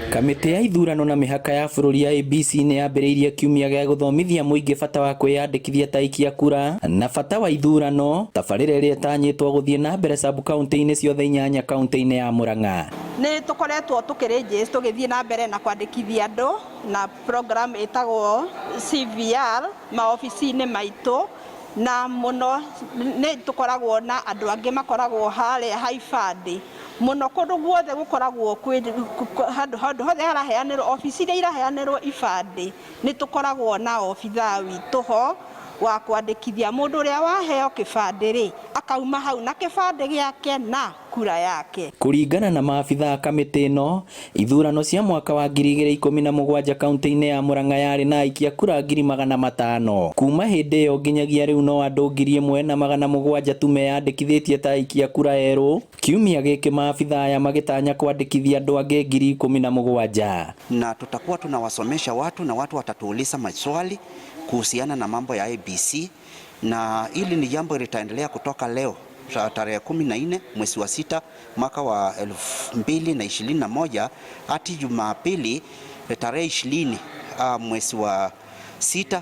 Kamĩtĩ ya ithurano na mĩhaka ya bũrũri ya ABC nĩ yambĩrĩirie kiumia gĩa gũthomithia mũingĩ bata wa kwĩyandĩkithia ta aikia kura na bata wa ithurano, tabarĩra ĩrĩa ĩtanyĩtwo gũthiĩ na mbere sub-county-inĩ ciothe 8 kaunti-inĩ ya Murang'a. Nĩ tũkoretwo tũgĩthiĩ na mbere na kwandĩkithia andũ na program ĩtagwo CVR maobici-inĩ maitũ, na mũno nĩ tũkoragwo na andũ angĩ makoragwo harĩa haibandĩ muno kũndũ guothe gũkoragwo handũ hothe haraheanĩrwo obici iria iraheanĩrwo ibandĩ nĩ tũkoragwo na obithaa witũ ho wa kwandĩkithia mũndũ ũrĩa waheo kĩbandĩ rĩ akauma hau na kĩbandĩ gĩake na kura yake. Kũringana na maabithaa kamĩtĩ ĩno, ithurano cia mwaka wa 2017 kaunti-inĩ ya Murang'a yarĩ na aikia kura 500,000. Kuma hĩndĩ ĩyo nginyagia rĩu no andũ 1,700 tu meyandĩkithĩtie ta aikia kura erũ. Kiumia gĩkĩ maabithaa aya magĩtanya kwandĩkithia andũ angĩ 17,000. Na tutakuwa tunawasomesha watu na watu watatuuliza maswali kuhusiana na mambo ya ABC, na hili ni jambo litaendelea kutoka leo tarehe 14 mwezi wa 6 mwaka wa 2021 hadi Jumapili tarehe 20 mwezi wa 6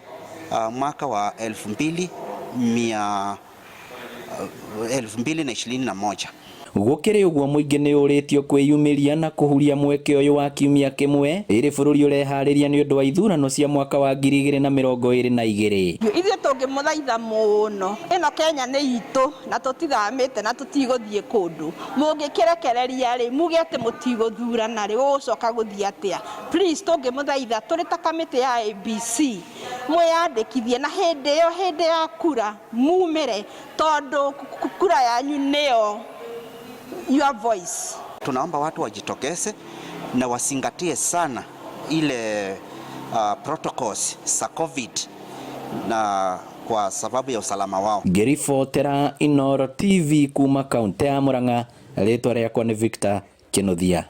mwaka wa 2021. Gũkĩrĩ ũguo mũingĩ nĩ ũrĩtio kwĩyumĩria na kũhuria mweke ũyũ wa kiumia kĩmwe ĩrĩ bũrũri ũreharĩria nĩ ũndũ wa ithurano cia mwaka wa 2022. Ithuĩ tũngĩmũthaitha mũno, ĩno Kenya nĩ itũ na tũtithamĩte na tũtigũthiĩ kũndũ. Mũngĩkĩrekereria rĩ muge atĩ mũtigũthurana rĩ gũcoka gũthiĩ atĩa? Please tũngĩmũthaitha tũrĩ ta kamĩtĩ ya ABC mwĩyandĩkithie na hĩndĩ ya kura mumĩre, tondũ kura yanyu nĩyo your voice. Tunaomba watu wajitokeze na wasingatie sana ile protocols za COVID na kwa sababu ya usalama wao. Ngĩribotera Inooro TV kuma kaunti ya Murang'a, rĩtwa rĩakwa nĩ Victor Kĩnuthia.